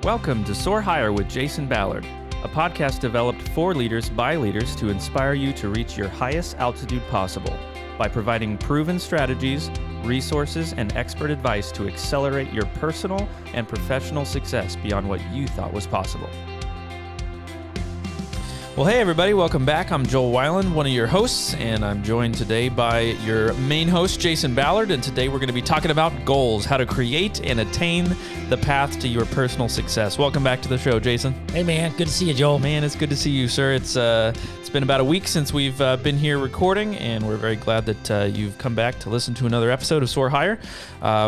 Welcome to Soar Higher with Jason Ballard, a podcast developed for leaders by leaders to inspire you to reach your highest altitude possible by providing proven strategies, resources, and expert advice to accelerate your personal and professional success beyond what you thought was possible. Well, hey everybody, welcome back. I'm Joel Weiland, one of your hosts, and I'm joined today by your main host, Jason Ballard, and today we're going to be talking about goals, how to create and attain the path to your personal success. Welcome back to the show, Jason. Hey man, good to see you, Joel. Man, it's good to see you, sir. It's been about a week since we've been here recording, and we're very glad that you've come back to listen to another episode of Soar Higher.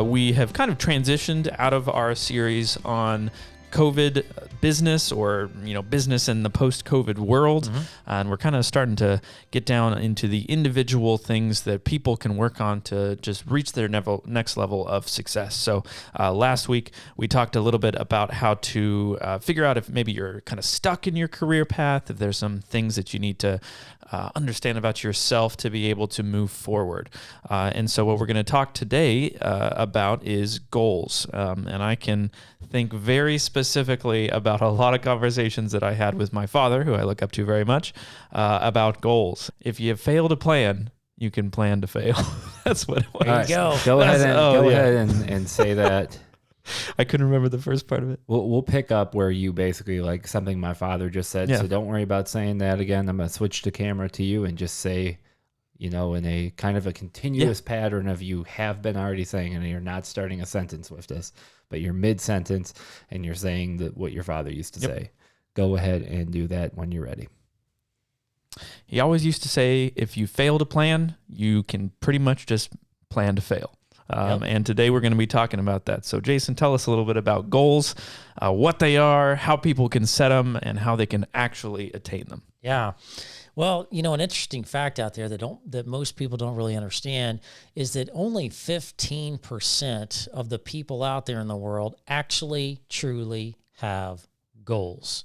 We have kind of transitioned out of our series on COVID business, or business in the post-COVID world, and we're kind of starting to get down into the individual things that people can work on to just reach their next level of success. So last week we talked a little bit about how to figure out if maybe you're kind of stuck in your career path, if there's some things that you need to understand about yourself to be able to move forward. And so what we're going to talk today about is goals. And I can think very specifically about a lot of conversations that I had with my father, who I look up to very much, about goals. If you fail to plan, you can plan to fail. That's what it was. There you go. Go ahead and say that. I couldn't remember the first part of it. We'll pick up where you basically, like something my father just said. Yeah. So don't worry about saying that again. I'm going to switch the camera to you and just say, in a kind of a continuous pattern of you have been already saying, and you're not starting a sentence with this, but you're mid-sentence and you're saying that what your father used to say. Go ahead and do that when you're ready. He always used to say, if you fail to plan, you can pretty much just plan to fail. And today we're going to be talking about that. So Jason, tell us a little bit about goals, what they are, how people can set them, and how they can actually attain them. Yeah. Well, an interesting fact out there that most people don't really understand is that only 15% of the people out there in the world actually truly have goals.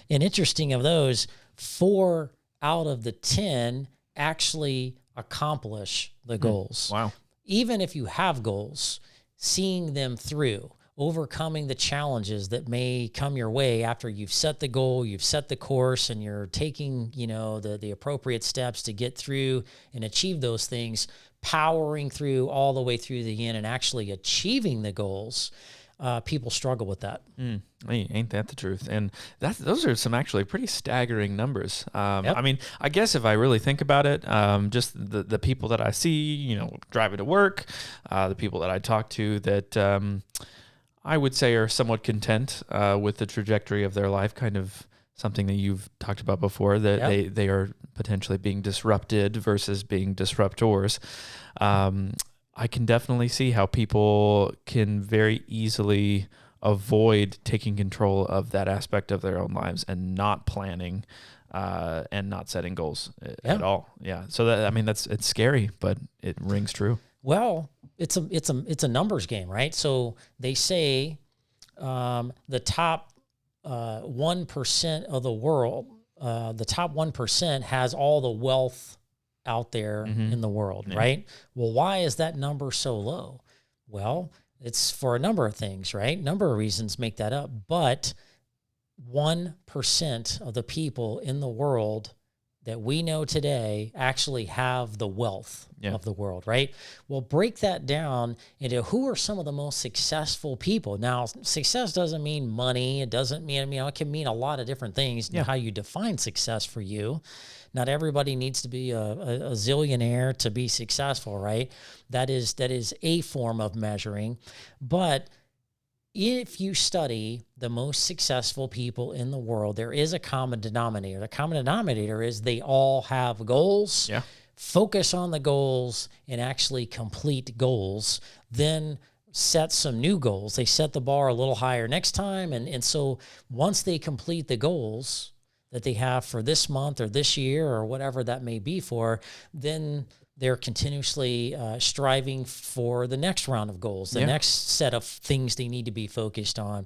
And interesting, of those, 4 out of the 10 actually accomplish the goals. Wow. Even if you have goals, seeing them through, overcoming the challenges that may come your way after you've set the goal, you've set the course, and you're taking, the appropriate steps to get through and achieve those things, powering through all the way through the end and actually achieving the goals, people struggle with that. Hey, ain't that the truth? And those are some actually pretty staggering numbers. I mean, I guess if I really think about it, just the people that I see, driving to work, the people that I talk to that I would say are somewhat content with the trajectory of their life, kind of something that you've talked about before, that they are potentially being disrupted versus being disruptors. I can definitely see how people can very easily avoid taking control of that aspect of their own lives and not planning and not setting goals at all. Yeah. So it's scary, but it rings true. Well, it's a numbers game, right? So they say the top 1% of the world, the top 1% has all the wealth out there in the world, right? Well, why is that number so low? Well, it's for a number of things, right? Number of reasons make that up, but 1% of the people in the world that we know today actually have the wealth of the world, right? Well, break that down into who are some of the most successful people. Now, success doesn't mean money. It doesn't mean, it can mean a lot of different things, how you define success for you. Not everybody needs to be a zillionaire to be successful, right? That is a form of measuring. But if you study the most successful people in the world, there is a common denominator. The common denominator is they all have goals. Yeah. Focus on the goals and actually complete goals. Then set some new goals. They set the bar a little higher next time. And so once they complete the goals that they have for this month or this year or whatever that may be for, then they're continuously striving for the next round of goals, the next set of things they need to be focused on.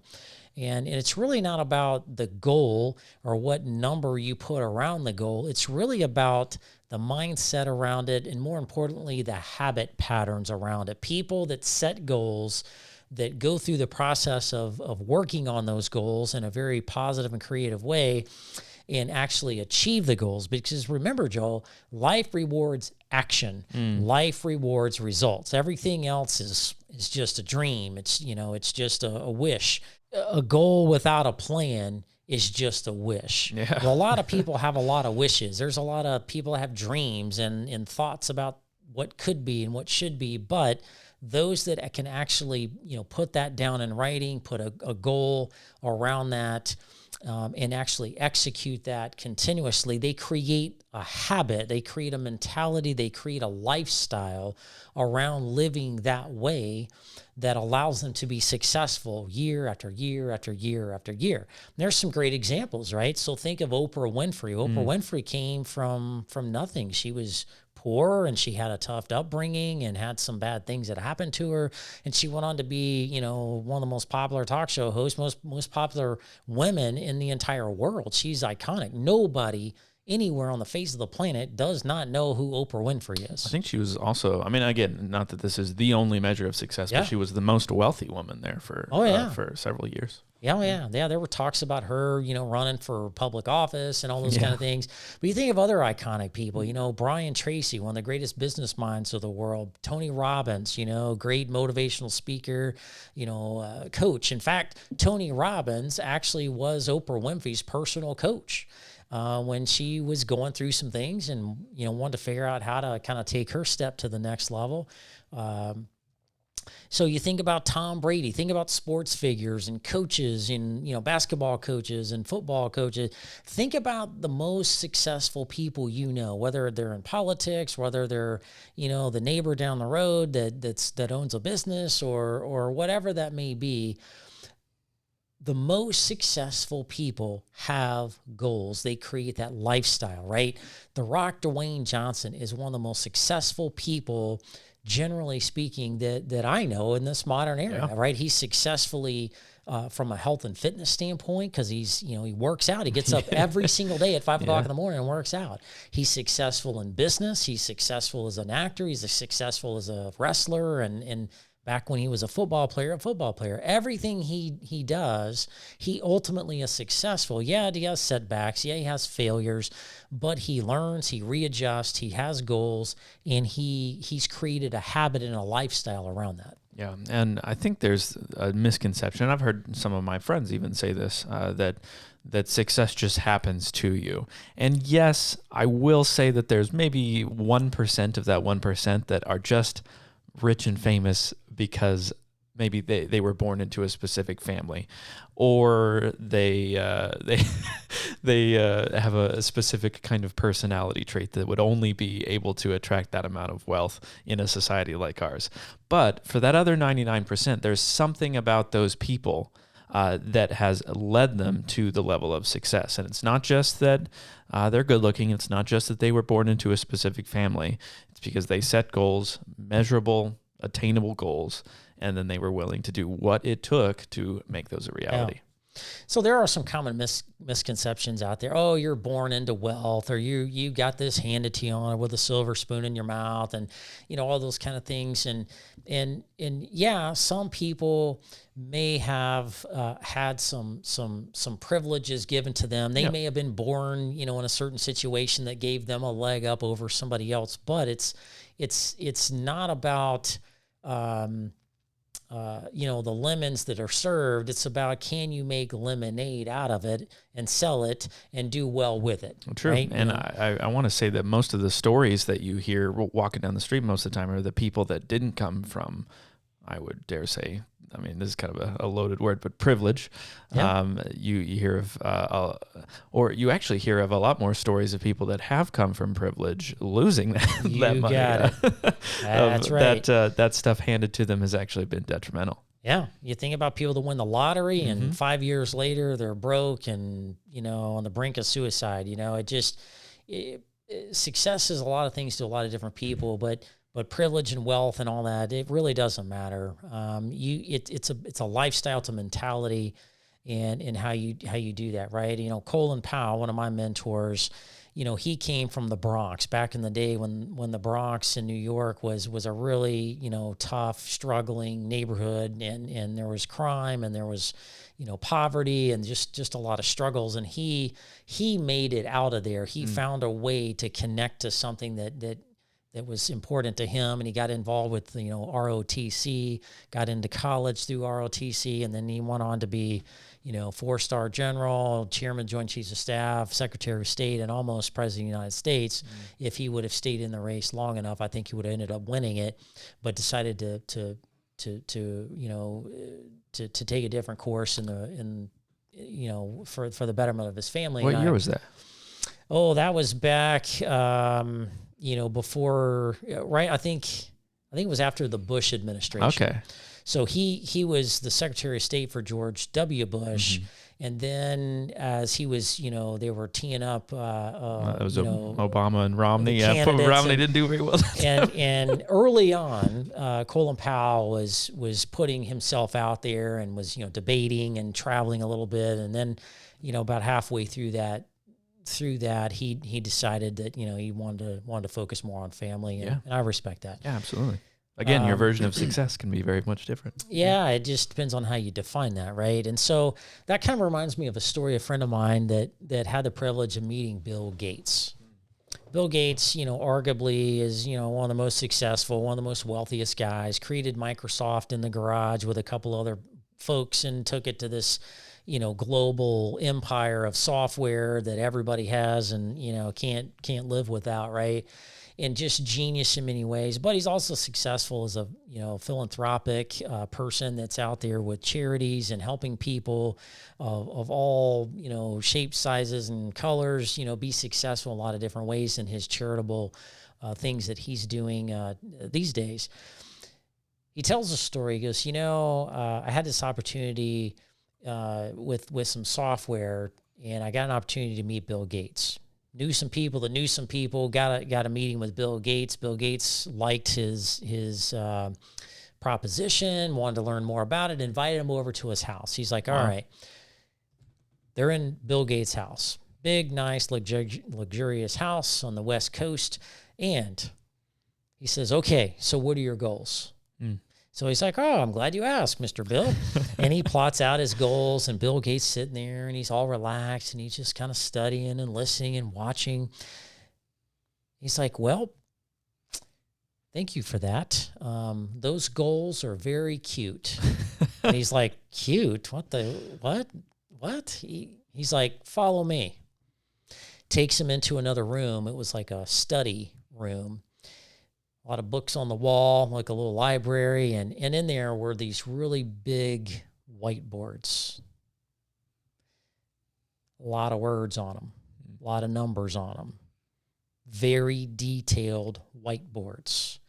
And it's really not about the goal or what number you put around the goal. It's really about the mindset around it, and more importantly, the habit patterns around it. People that set goals that go through the process of working on those goals in a very positive and creative way and actually achieve the goals. Because remember, Joel, life rewards action. Life rewards results. Everything else is just a dream. It's, it's just a wish. A goal without a plan is just a wish. Yeah. Well, a lot of people have a lot of wishes. There's a lot of people that have dreams and thoughts about what could be and what should be, but those that can actually, put that down in writing, put a goal around that, and actually execute that continuously, they create a habit, they create a mentality, they create a lifestyle around living that way that allows them to be successful year after year after year after year. And there's some great examples, right? So think of Oprah Winfrey. Oprah Winfrey came from nothing. She was poor and she had a tough upbringing and had some bad things that happened to her. And she went on to be, one of the most popular talk show hosts, most popular women in the entire world. She's iconic. Nobody anywhere on the face of the planet does not know who Oprah Winfrey is. I think she was also, again, not that this is the only measure of success, but she was the most wealthy woman there for several years. Yeah. There were talks about her, running for public office and all those kind of things. But you think of other iconic people, Brian Tracy, one of the greatest business minds of the world, Tony Robbins, great motivational speaker, coach. In fact, Tony Robbins actually was Oprah Winfrey's personal coach. When she was going through some things and, wanted to figure out how to kind of take her step to the next level. So you think about Tom Brady, think about sports figures and coaches and, basketball coaches and football coaches. Think about the most successful people whether they're in politics, whether they're, the neighbor down the road that owns a business or whatever that may be. The most successful people have goals. They create that lifestyle, right? The Rock, Dwayne Johnson, is one of the most successful people, generally speaking, that I know in this modern era, right? He's successfully from a health and fitness standpoint because he's, he works out. He gets up every single day at 5 o'clock in the morning and works out. He's successful in business. He's successful as an actor. He's successful as a wrestler and back when he was a football player. Everything he does, he ultimately is successful. Yeah, he has setbacks. Yeah, he has failures, but he learns, he readjusts, he has goals, and he's created a habit and a lifestyle around that. Yeah, and I think there's a misconception. I've heard some of my friends even say this, that success just happens to you. And yes, I will say that there's maybe 1% of that 1% that are just rich and famous because maybe they were born into a specific family, or they have a specific kind of personality trait that would only be able to attract that amount of wealth in a society like ours. But for that other 99%, there's something about those people that has led them to the level of success. And it's not just that they're good looking. It's not just that they were born into a specific family. It's because they set goals, measurable, attainable goals, and then they were willing to do what it took to make those a reality. Yeah. So there are some common misconceptions out there. Oh, you're born into wealth, or you got this handed to you with a silver spoon in your mouth, and all those kind of things. And yeah, some people may have had some privileges given to them. They may have been born, in a certain situation that gave them a leg up over somebody else. But it's not about the lemons that are served. It's about, can you make lemonade out of it and sell it and do well with it? True. Right? And I want to say that most of the stories that you hear walking down the street most of the time are the people that didn't come from, I would dare say, this is kind of a loaded word, but privilege. Yeah. You hear of, or you actually hear of a lot more stories of people that have come from privilege losing that money. You got it. That's right. That stuff handed to them has actually been detrimental. Yeah. You think about people that win the lottery and 5 years later they're broke and, on the brink of suicide. Success is a lot of things to a lot of different people, but privilege and wealth and all that, it really doesn't matter. It's a lifestyle, it's a mentality, and how you do that, right? Colin Powell, one of my mentors, he came from the Bronx back in the day when the Bronx in New York was a really, tough, struggling neighborhood, and there was crime and there was, poverty and just a lot of struggles. And he made it out of there. He found a way to connect to something that was important to him, and he got involved with ROTC, got into college through ROTC, and then he went on to be 4-star general, chairman, Joint Chiefs of Staff, Secretary of State, and almost President of the United States. If he would have stayed in the race long enough, I think he would have ended up winning it, but decided to take a different course for the betterment of his family. What year was that? Oh, that was back before, right? I think it was after the Bush administration. Okay. So he was the Secretary of State for George W. Bush. And then as he was, they were teeing up, it was Obama and Romney. Yeah, Romney didn't do very well. and early on, Colin Powell was putting himself out there and was, debating and traveling a little bit. And then, about halfway through that, he decided that, he wanted to focus more on family. And I respect that. Yeah, absolutely. Again, your version of success can be very much different. Yeah, it just depends on how you define that, right? And so that kind of reminds me of a story, a friend of mine that had the privilege of meeting Bill Gates. Bill Gates, arguably is, one of the most successful, one of the most wealthiest guys, created Microsoft in the garage with a couple other folks and took it to this, global empire of software that everybody has and, can't live without, right? And just genius in many ways, but he's also successful as a philanthropic person that's out there with charities and helping people of all shapes, sizes, and colors be successful in a lot of different ways in his charitable things that he's doing these days. He tells a story. He goes, I had this opportunity with some software, and I got an opportunity to meet Bill Gates. Knew some people, got a meeting with Bill Gates. Bill Gates liked his proposition, wanted to learn more about it, invited him over to his house. He's like, all right. They're in Bill Gates' house. Big, nice, luxurious house on the West Coast. And he says, okay, so what are your goals? So he's like, oh, I'm glad you asked, Mr. Bill. And he plots out his goals, and Bill Gates sitting there, and he's all relaxed, and he's just kind of studying and listening and watching. He's like, well, thank you for that. Those goals are very cute. And he's like, cute? What? He's like, follow me. Takes him into another room. It was like a study room. A lot of books on the wall, like a little library, and in there were these really big whiteboards. A lot of words on them, a lot of numbers on them. Very detailed whiteboards.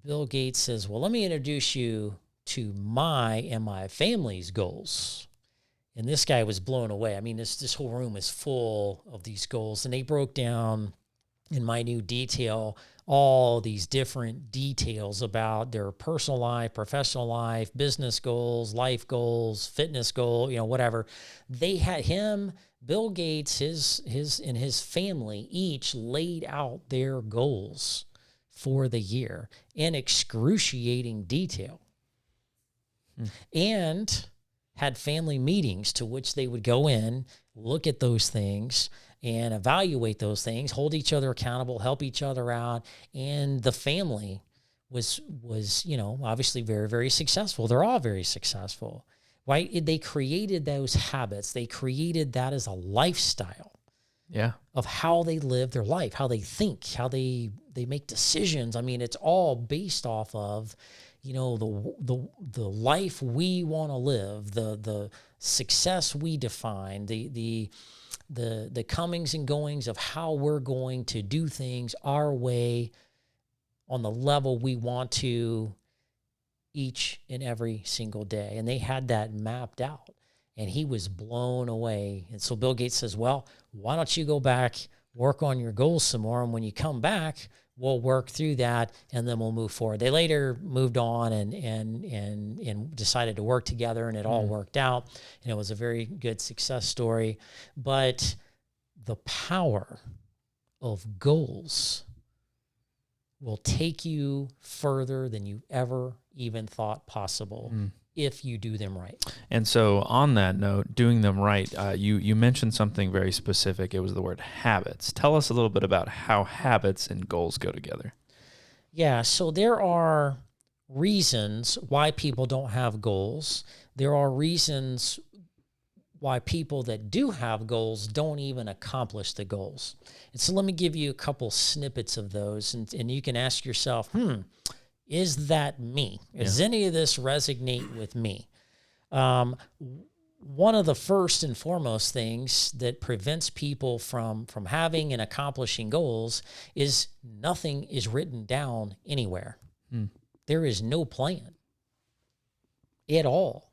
Bill Gates says, well, let me introduce you to my and my family's goals. And this guy was blown away. I mean, this whole room is full of these goals, and they broke down in minute detail all these different details about their personal life, professional life, business goals, life goals, fitness goal, whatever. They had him, Bill Gates, his and his family each laid out their goals for the year in excruciating detail. And had family meetings to which they would go in, look at those things, and evaluate those things, hold each other accountable, help each other out. And the family was obviously very, very successful. They're all very successful, right? They created those habits. They created that as a lifestyle of how they live their life, how they think, how they make decisions. I mean, it's all based off of, the life we want to live, the success we define, the comings and goings of how we're going to do things our way on the level we want to each and every single day. And they had that mapped out, and he was blown away. And so Bill Gates says, well, why don't you go back, work on your goals some more, and when you come back, we'll work through that, and then we'll move forward. They later moved on and decided to work together, and it all worked out, and it was a very good success story. But the power of goals will take you further than you ever even thought possible if you do them right. And so on that note, doing them right, you mentioned something very specific. It was the word habits. Tell us a little bit about how habits and goals go together. Yeah, so there are reasons why people don't have goals. There are reasons why people that do have goals don't even accomplish the goals. And so let me give you a couple snippets of those, and you can ask yourself, is that me? Does any of this resonate with me? One of the first and foremost things that prevents people from having and accomplishing goals is nothing is written down anywhere. There is no plan at all.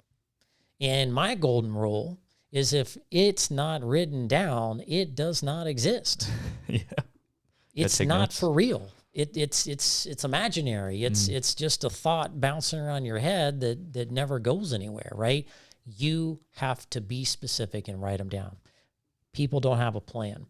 And my golden rule is if it's not written down, it does not exist. It's not notes. For real. It's imaginary. It's just a thought bouncing around your head that never goes anywhere, right? You have to be specific and write them down. People don't have a plan.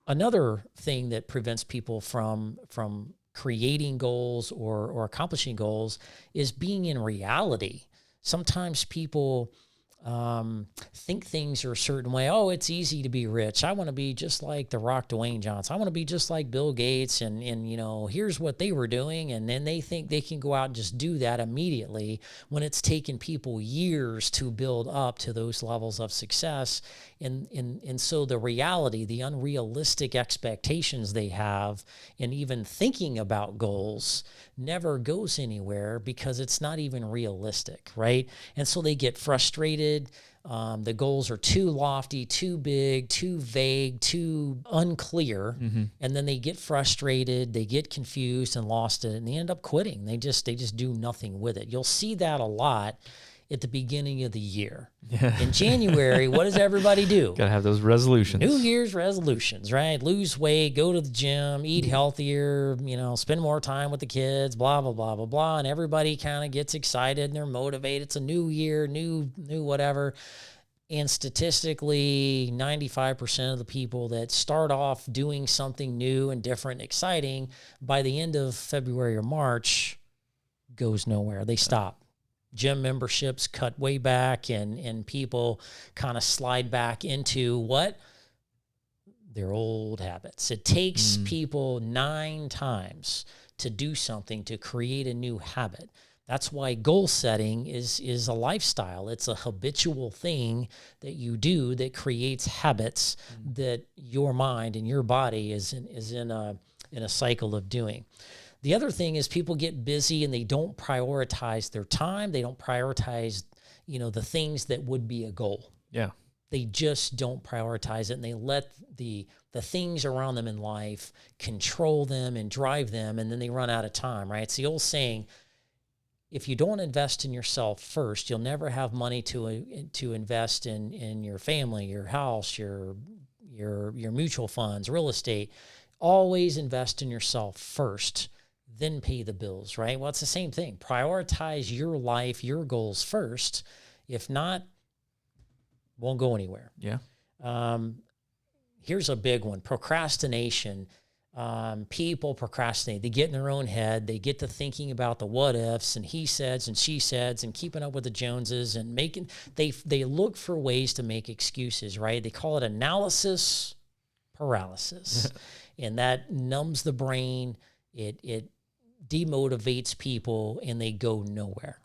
Another thing that prevents people from creating goals or accomplishing goals is being in reality. Sometimes people think things are a certain way. Oh, it's easy to be rich. I want to be just like the Rock, Dwayne Johnson. I want to be just like Bill Gates. And here's what they were doing. And then they think they can go out and just do that immediately when it's taken people years to build up to those levels of success. And so the reality, the unrealistic expectations they have in even thinking about goals never goes anywhere because it's not even realistic, right? And so they get frustrated. The goals are too lofty, too big, too vague, too unclear. And then they get frustrated, they get confused and lost it, and they end up quitting. They just do nothing with it. You'll see that a lot at the beginning of the year. In January, what does everybody do? Got to have those resolutions. New Year's resolutions, right? Lose weight, go to the gym, eat healthier, spend more time with the kids, blah, blah, blah, blah, blah. And everybody kind of gets excited and they're motivated. It's a new year, new whatever. And statistically, 95% of the people that start off doing something new and different and exciting, by the end of February or March, goes nowhere. They stop. Gym memberships cut way back, and people kind of slide back into what? Their old habits. It takes people 9 times to do something, to create a new habit. That's why goal setting is a lifestyle. It's a habitual thing that you do that creates habits that your mind and your body is in a cycle of doing. The other thing is people get busy and they don't prioritize their time. They don't prioritize, the things that would be a goal. Yeah. They just don't prioritize it, and they let the things around them in life control them and drive them, and then they run out of time, right? It's the old saying, if you don't invest in yourself first, you'll never have money to invest in your family, your house, your mutual funds, real estate. Always invest in yourself first, then pay the bills, right? Well, it's the same thing. Prioritize your life, your goals first. If not, won't go anywhere. Yeah. Here's a big one: procrastination. People procrastinate. They get in their own head. They get to thinking about the what ifs and he says and she says and keeping up with the Joneses and they look for ways to make excuses, right? They call it analysis paralysis. And that numbs the brain. It demotivates people and they go nowhere.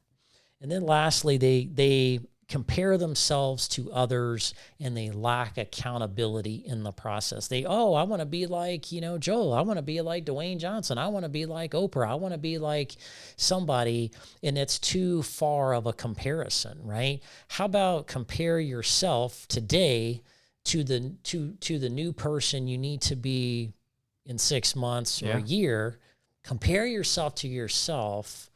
And then lastly, they compare themselves to others and they lack accountability in the process. I want to be like, Joel. I want to be like Dwayne Johnson. I want to be like Oprah. I want to be like somebody. And it's too far of a comparison, right? How about compare yourself today to the new person you need to be in 6 months or a year? Compare yourself to yourself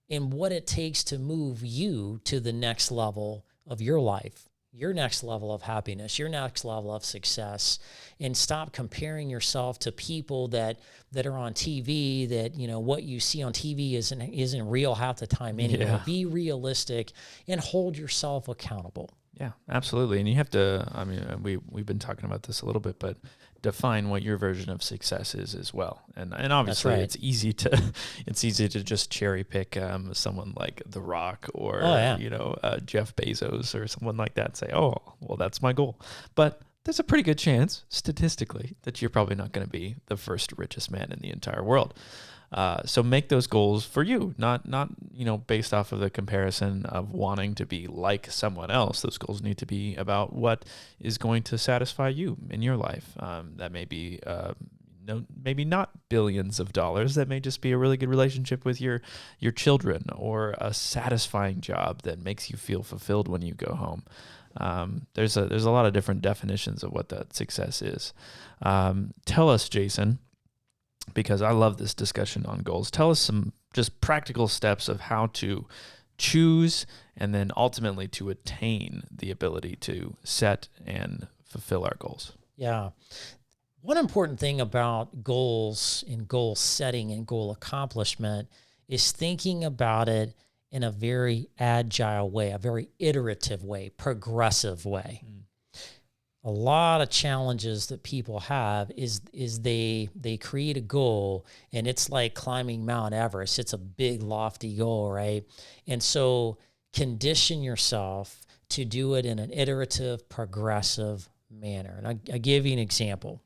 and what it takes to move you to the next level of your life, your next level of happiness, your next level of success, and stop comparing yourself to people that are on TV, that, what you see on TV isn't real half the time anyway. Be realistic and hold yourself accountable. Yeah, absolutely. And you have to, I mean, we've been talking about this a little bit, but define what your version of success is as well. And obviously right. it's easy to just cherry pick someone like The Rock or, Jeff Bezos or someone like that and say, oh, well, that's my goal. But there's a pretty good chance statistically that you're probably not going to be the first richest man in the entire world. So make those goals for you, not based off of the comparison of wanting to be like someone else. Those goals need to be about what is going to satisfy you in your life. That may be maybe not billions of dollars. That may just be a really good relationship with your children, or a satisfying job that makes you feel fulfilled when you go home. There's a lot of different definitions of what that success is. Tell us, Jason, because I love this discussion on goals. Tell us some just practical steps of how to choose and then ultimately to attain the ability to set and fulfill our goals. Yeah. One important thing about goals and goal setting and goal accomplishment is thinking about it in a very agile way, a very iterative way, progressive way. A lot of challenges that people have is they create a goal, and it's like climbing Mount Everest. It's a big, lofty goal, right? And so condition yourself to do it in an iterative, progressive manner. And I give you an example.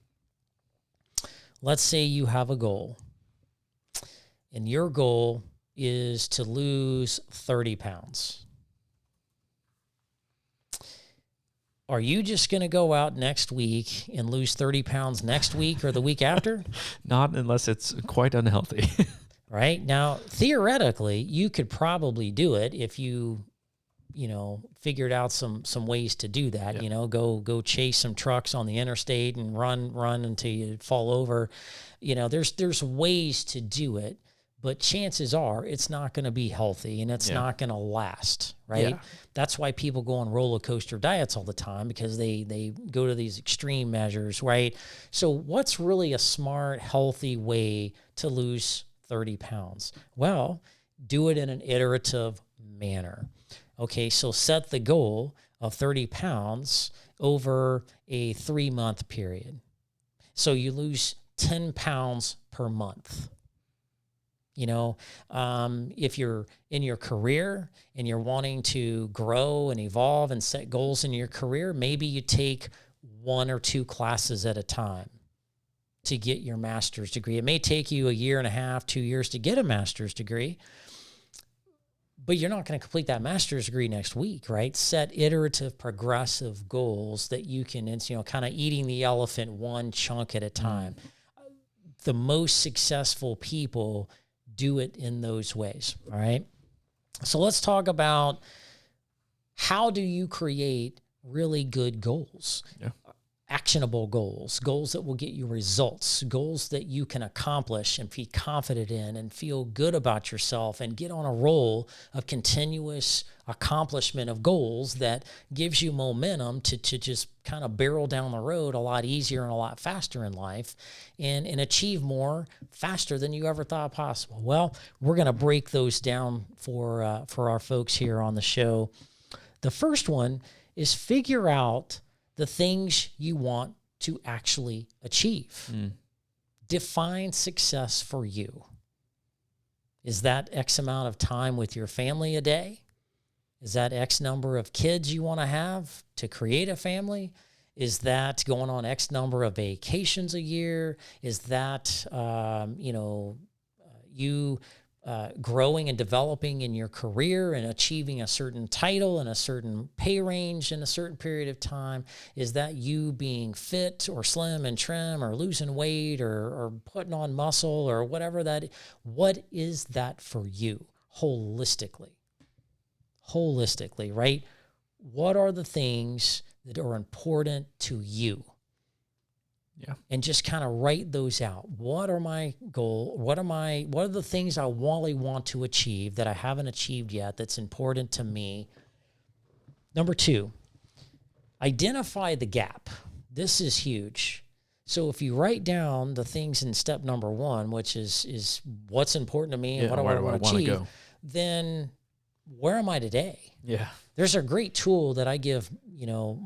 Let's say you have a goal, and your goal is to lose 30 pounds. Are you just going to go out next week and lose 30 pounds next week or the week after? Not unless it's quite unhealthy. Right? Now, theoretically, you could probably do it if you figured out some ways to do that. Yeah. Go chase some trucks on the interstate and run until you fall over. There's ways to do it, but chances are it's not going to be healthy, and it's not going to last, right? Yeah. That's why people go on roller coaster diets all the time, because they go to these extreme measures, right? So what's really a smart, healthy way to lose 30 pounds? Well, do it in an iterative manner. Okay, so set the goal of 30 pounds over a 3-month period. So you lose 10 pounds per month. If you're in your career and you're wanting to grow and evolve and set goals in your career, maybe you take 1 or 2 classes at a time to get your master's degree. It may take you 1.5 years, 2 years to get a master's degree, but you're not going to complete that master's degree next week, right? Set iterative, progressive goals that you can, kind of eating the elephant one chunk at a time. The most successful people do it in those ways, all right? So let's talk about, how do you create really good goals? Yeah. Actionable goals that will get you results, goals that you can accomplish and be confident in and feel good about yourself and get on a roll of continuous accomplishment of goals that gives you momentum to just kind of barrel down the road a lot easier and a lot faster in life, and achieve more faster than you ever thought possible. Well, we're going to break those down for our folks here on the show. The first one is figure out the things you want to actually achieve. Define success for you. Is that X amount of time with your family a day? Is that X number of kids you want to have to create a family? Is that going on X number of vacations a year? Is that, you growing and developing in your career and achieving a certain title and a certain pay range in a certain period of time? Is that you being fit or slim and trim or losing weight or putting on muscle or whatever that is? What is that for you holistically? Holistically, right? What are the things that are important to you? Yeah. And just kind of write those out. What are my goals? What are the things I really want to achieve that I haven't achieved yet that's important to me? Number 2, identify the gap. This is huge. So if you write down the things in step number 1, which is what's important to me and what do I want to achieve, then where am I today? Yeah. There's a great tool that I give,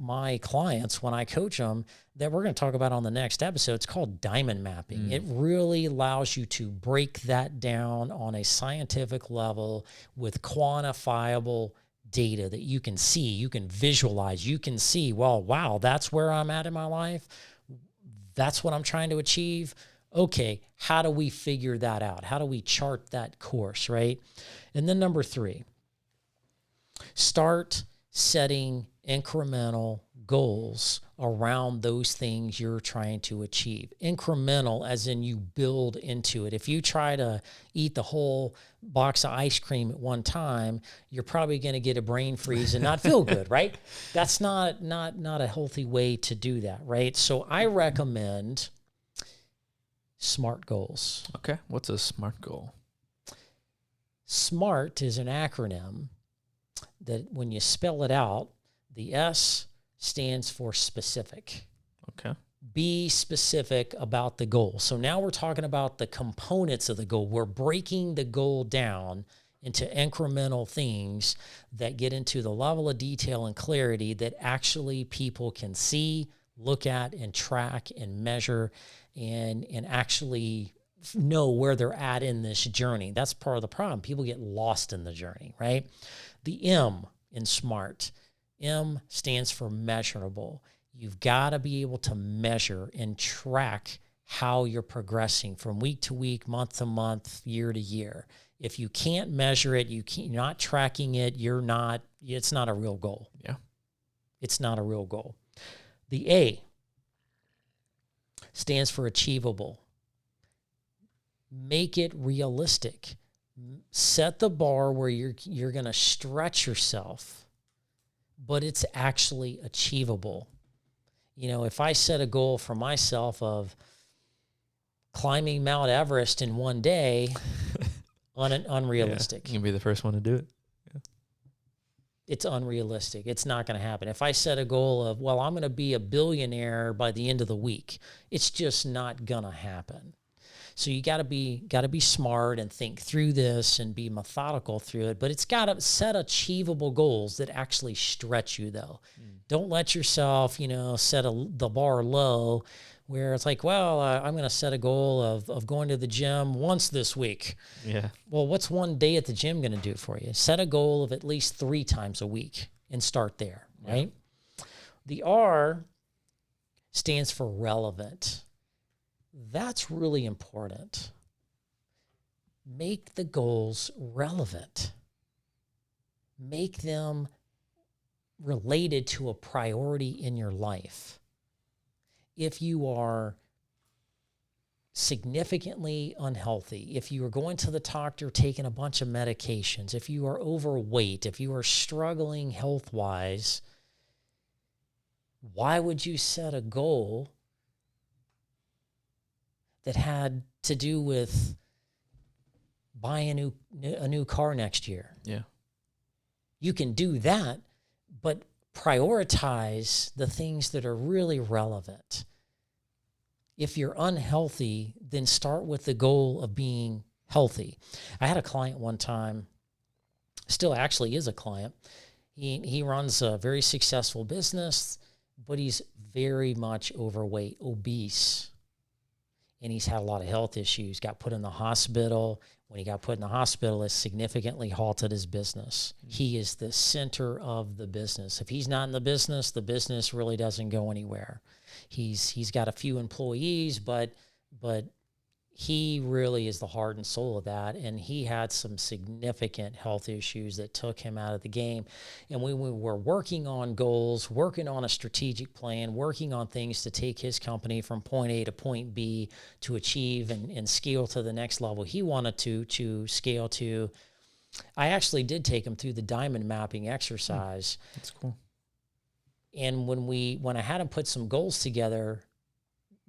my clients when I coach them that we're going to talk about on the next episode. It's called diamond mapping. It really allows you to break that down on a scientific level with quantifiable data that you can see, you can visualize, you can see, well, wow, that's where I'm at in my life. That's what I'm trying to achieve. Okay, how do we figure that out? How do we chart that course, right? And then number 3, start setting incremental goals around those things you're trying to achieve. Incremental as in you build into it. If you try to eat the whole box of ice cream at one time, you're probably going to get a brain freeze and not feel good, right? That's not a healthy way to do that, right? So I recommend SMART goals. Okay. What's a SMART goal? SMART is an acronym that when you spell it out, the S stands for specific. Okay. Be specific about the goal. So now we're talking about the components of the goal. We're breaking the goal down into incremental things that get into the level of detail and clarity that actually people can see, look at, and track and measure and actually know where they're at in this journey. That's part of the problem. People get lost in the journey, right? The M in SMART. M stands for measurable. You've got to be able to measure and track how you're progressing from week to week, month to month, year to year. If you can't measure it, you're not tracking it, it's not a real goal. Yeah. It's not a real goal. The A stands for achievable. Make it realistic. Set the bar where you're going to stretch yourself, but it's actually achievable. If I set a goal for myself of climbing Mount Everest in one day, unrealistic. You can be the first one to do it. Yeah. It's unrealistic. It's not going to happen. If I set a goal of, I'm going to be a billionaire by the end of the week, it's just not going to happen. So you got to be smart and think through this and be methodical through it. But it's got to set achievable goals that actually stretch you, though. Don't let yourself, set the bar low where it's like, I'm going to set a goal of going to the gym once this week. Yeah. Well, what's one day at the gym going to do for you? Set a goal of at least 3 times a week and start there, right? Yeah. The R stands for relevant. That's really important. Make the goals relevant. Make them related to a priority in your life. If you are significantly unhealthy, if you are going to the doctor taking a bunch of medications, if you are overweight, if you are struggling health-wise, why would you set a goal that had to do with buying a new car next year? Yeah. You can do that, but prioritize the things that are really relevant. If you're unhealthy, then start with the goal of being healthy. I had a client one time, still actually is a client. He runs a very successful business, but he's very much overweight, obese. And he's had a lot of health issues, got put in the hospital. When he got put in the hospital, it significantly halted his business. He is the center of the business. If he's not in the business really doesn't go anywhere. He's got a few employees, but he really is the heart and soul of that. And he had some significant health issues that took him out of the game. And when we were working on goals, working on a strategic plan, working on things to take his company from point A to point B to achieve and scale to the next level he wanted to scale to, I actually did take him through the diamond mapping exercise. That's cool. And when I had him put some goals together,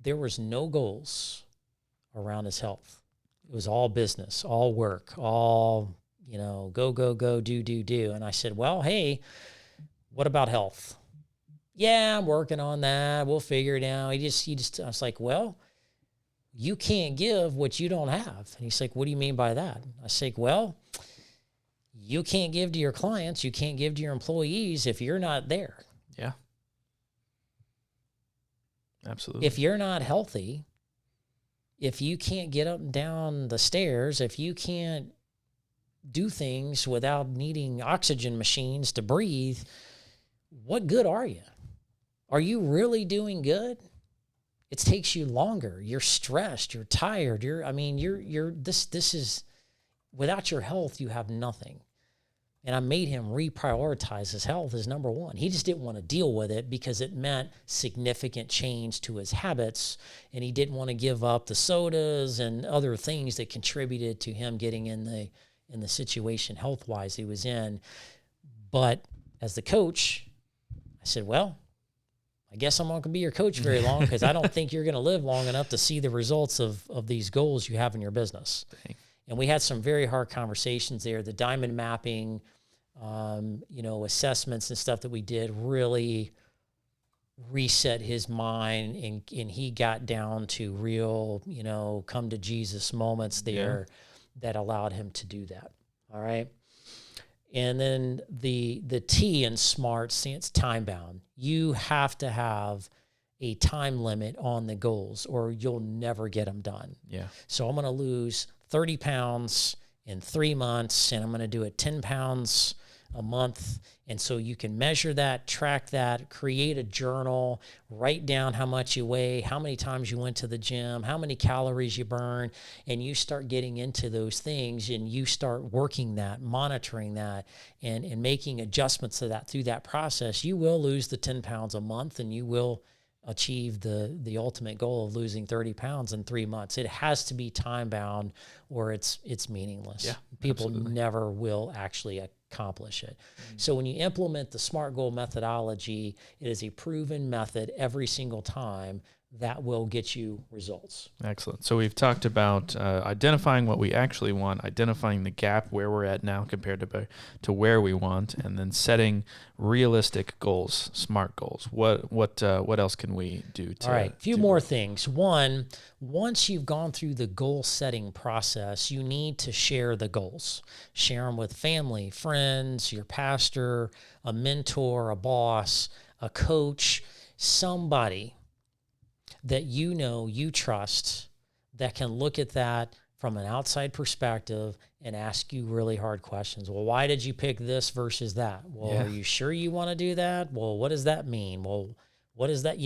there was no goals around his health. It was all business, all work, all, go, do. And I said, well, hey, what about health? Yeah, I'm working on that. We'll figure it out. I was like, well, you can't give what you don't have. And he's like, what do you mean by that? I say, well, You can't give to your clients, you can't give to your employees if you're not there. Yeah. Absolutely. If you're not healthy, if you can't get up and down the stairs, if you can't do things without needing oxygen machines to breathe, what good are you? Are you really doing good? It takes you longer. You're stressed. You're tired. This is, without your health, you have nothing. And I made him reprioritize his health as number one. He just didn't want to deal with it because it meant significant change to his habits. And he didn't want to give up the sodas and other things that contributed to him getting in the situation health-wise he was in. But as the coach, I said, well, I guess I'm not going to be your coach very long because I don't think you're going to live long enough to see the results of these goals you have in your business. Dang. And we had some very hard conversations there. The diamond mapping, assessments and stuff that we did really reset his mind, and he got down to real, come to Jesus moments there that allowed him to do that. All right. And then the T in SMART stands time bound. You have to have a time limit on the goals or you'll never get them done. Yeah. So I'm going to lose 30 pounds in 3 months, and I'm going to do it 10 pounds a month. And so you can measure that, track that, create a journal, write down how much you weigh, how many times you went to the gym, how many calories you burn, and you start getting into those things and you start working that, monitoring that, and making adjustments to that through that process. You will lose the 10 pounds a month, and you will achieve the ultimate goal of losing 30 pounds in 3 months. It has to be time bound or it's meaningless. Yeah, people absolutely never will actually accomplish it. Mm-hmm. So when you implement the SMART goal methodology, it is a proven method every single time that will get you results. Excellent. So we've talked about identifying what we actually want, identifying the gap where we're at now compared to where we want, and then setting realistic goals, SMART goals. What else can we do? All right, a few more things. One, once you've gone through the goal setting process, you need to share the goals. Share them with family, friends, your pastor, a mentor, a boss, a coach, somebody that you trust, that can look at that from an outside perspective and ask you really hard questions. Well, why did you pick this versus that? Well, Are you sure you want to do that? Well, what does that mean? Well, what is that?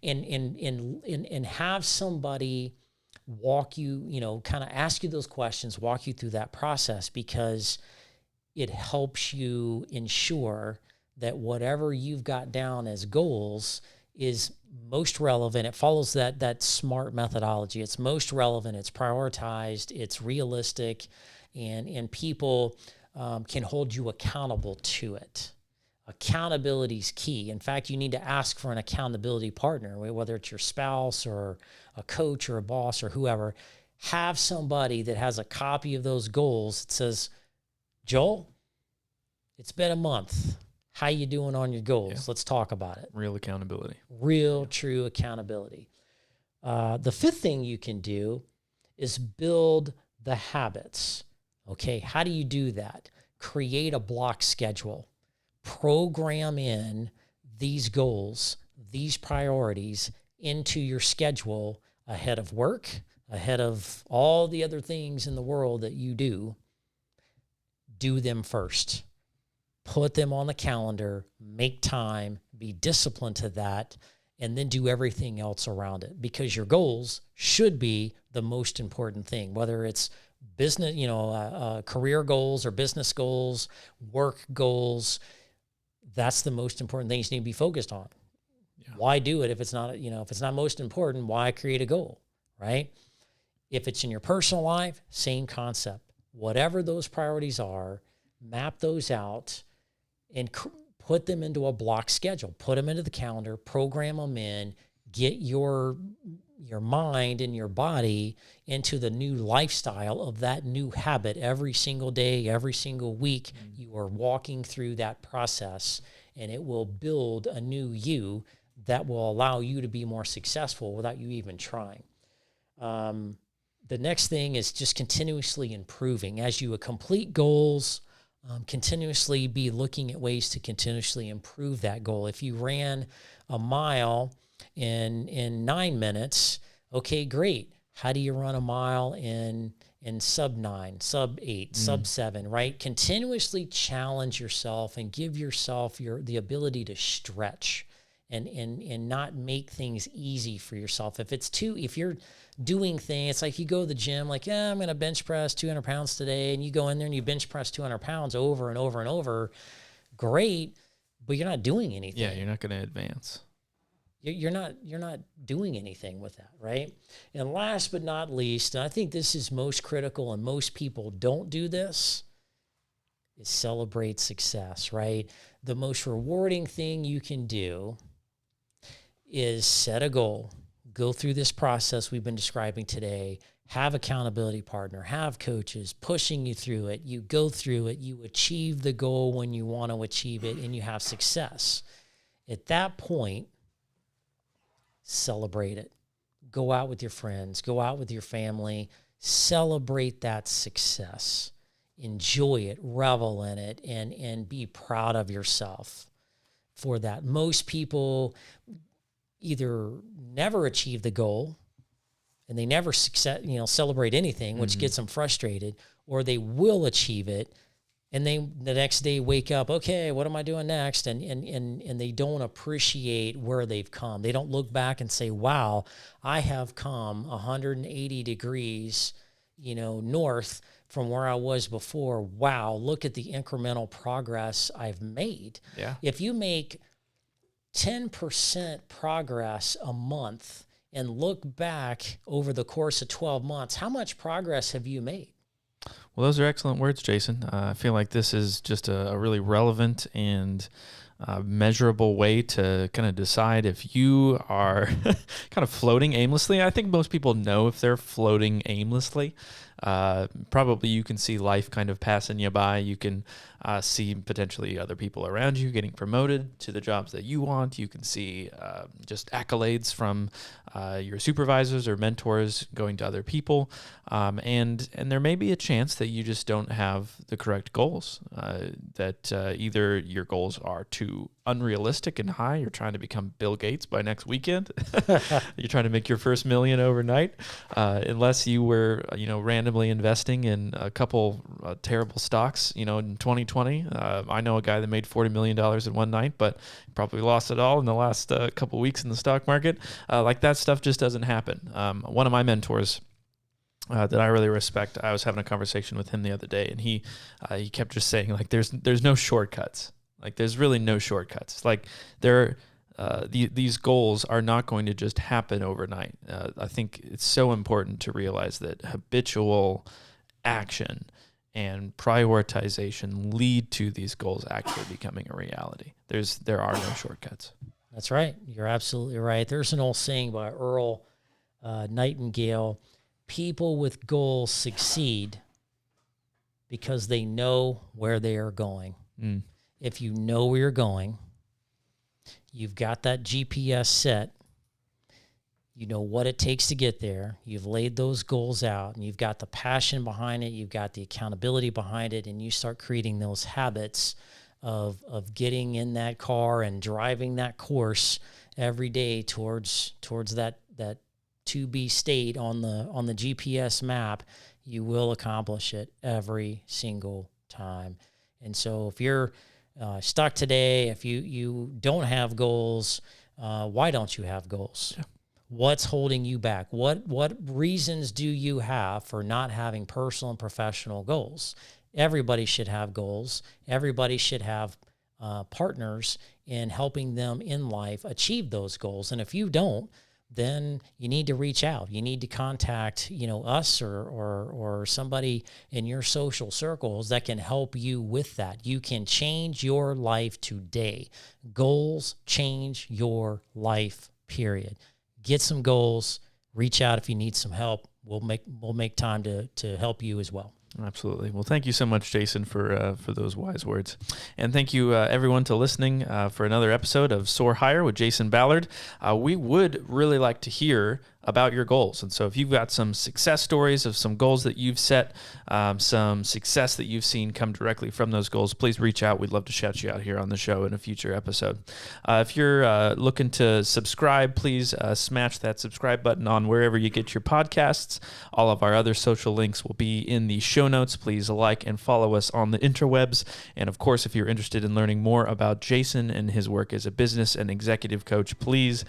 And have somebody walk you, kind of ask you those questions, walk you through that process, because it helps you ensure that whatever you've got down as goals is most relevant. It follows that SMART methodology. It's most relevant. It's prioritized. It's realistic, and people can hold you accountable to it. Accountability is key. In fact, you need to ask for an accountability partner, whether it's your spouse or a coach or a boss or whoever. Have somebody that has a copy of those goals that says, Joel, it's been a month. How you doing on your goals? Yeah. Let's talk about it. Real accountability. Real, true accountability. The fifth thing you can do is build the habits. Okay, how do you do that? Create a block schedule. Program in these goals, these priorities into your schedule ahead of work, ahead of all the other things in the world that you do. Do them first. Put them on the calendar, make time, be disciplined to that, and then do everything else around it, because your goals should be the most important thing, whether it's business, career goals or business goals, work goals. That's the most important things you need to be focused on. Yeah. Why do it if it's not, if it's not most important? Why create a goal, right? If it's in your personal life, same concept. Whatever those priorities are, map those out and put them into a block schedule. Put them into the calendar, program them in, get your mind and your body into the new lifestyle of that new habit every single day, every single week. Mm-hmm. You are walking through that process, and it will build a new you that will allow you to be more successful without you even trying. The next thing is just continuously improving. As you complete goals, continuously be looking at ways to continuously improve that goal. If you ran a mile in 9 minutes, okay, great. How do you run a mile in sub 9, sub 8, sub 7, right? Continuously challenge yourself and give yourself the ability to stretch and not make things easy for yourself. If you're doing things, it's like you go to the gym, like, I'm going to bench press 200 pounds today, and you go in there and you bench press 200 pounds over and over and over. Great, but you're not doing anything. Yeah, you're not going to advance. You're not doing anything with that, right? And last but not least, and I think this is most critical, and most people don't do this, is celebrate success, right? The most rewarding thing you can do is set a goal, go through this process we've been describing today, have accountability partner, have coaches pushing you through it. You go through it, you achieve the goal when you want to achieve it, and you have success. At that point, celebrate it. Go out with your friends, go out with your family, celebrate that success. Enjoy it, revel in it, and be proud of yourself for that. Most people either never achieve the goal and they never celebrate anything, which gets them frustrated, or they will achieve it and they the next day wake up, okay, what am I doing next? And they don't appreciate where they've come. They don't look back and say, wow, I have come 180 degrees, north from where I was before. Wow, look at the incremental progress I've made. Yeah. If you make 10% progress a month and look back over the course of 12 months, how much progress have you made? Well, those are excellent words, Jason. I feel like this is just a really relevant and measurable way to kind of decide if you are kind of floating aimlessly. I think most people know if they're floating aimlessly. Probably you can see life kind of passing you by. You can see potentially other people around you getting promoted to the jobs that you want. You can see just accolades from your supervisors or mentors going to other people. And there may be a chance that you just don't have the correct goals, that either your goals are too unrealistic and high. You're trying to become Bill Gates by next weekend. You're trying to make your first $1 million overnight, unless you were, randomly investing in a couple terrible stocks, in 2020. I know a guy that made $40 million in one night, but probably lost it all in the last couple weeks in the stock market. Like that stuff just doesn't happen. One of my mentors that I really respect, I was having a conversation with him the other day, and he kept just saying, like, there's no shortcuts. Like, there's really no shortcuts. Like, these goals are not going to just happen overnight. I think it's so important to realize that habitual action and prioritization lead to these goals actually becoming a reality. There are no shortcuts. That's right. You're absolutely right. There's an old saying by Earl Nightingale: people with goals succeed because they know where they are going. If you know where you're going, you've got that GPS set, you know what it takes to get there, you've laid those goals out, and you've got the passion behind it, you've got the accountability behind it, and you start creating those habits of getting in that car and driving that course every day towards that to-be state on the GPS map, you will accomplish it every single time. And so if you're stuck today, if you don't have goals, why don't you have goals? Yeah. What's holding you back? What reasons do you have for not having personal and professional goals? Everybody should have goals. Everybody should have partners in helping them in life achieve those goals. And if you don't, then you need to reach out. You need to contact, us or somebody in your social circles that can help you with that. You can change your life today. Goals change your life, period. Get some goals. Reach out if you need some help. We'll make time to help you as well. Absolutely. Well, thank you so much, Jason, for those wise words. And thank you, everyone, to listening for another episode of Soar Higher with Jason Ballard. We would really like to hear about your goals. And so if you've got some success stories of some goals that you've set, some success that you've seen come directly from those goals, please reach out. We'd love to shout you out here on the show in a future episode. If you're looking to subscribe, please smash that subscribe button on wherever you get your podcasts. All of our other social links will be in the show notes. Please like and follow us on the interwebs. And of course, if you're interested in learning more about Jason and his work as a business and executive coach, please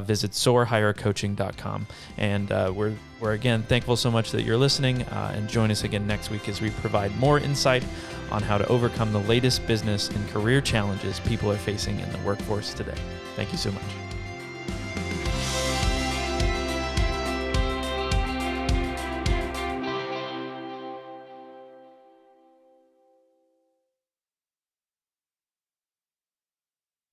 visit soarhighercoaching.com. And we're again thankful so much that you're listening, and join us again next week as we provide more insight on how to overcome the latest business and career challenges people are facing in the workforce today. Thank you so much.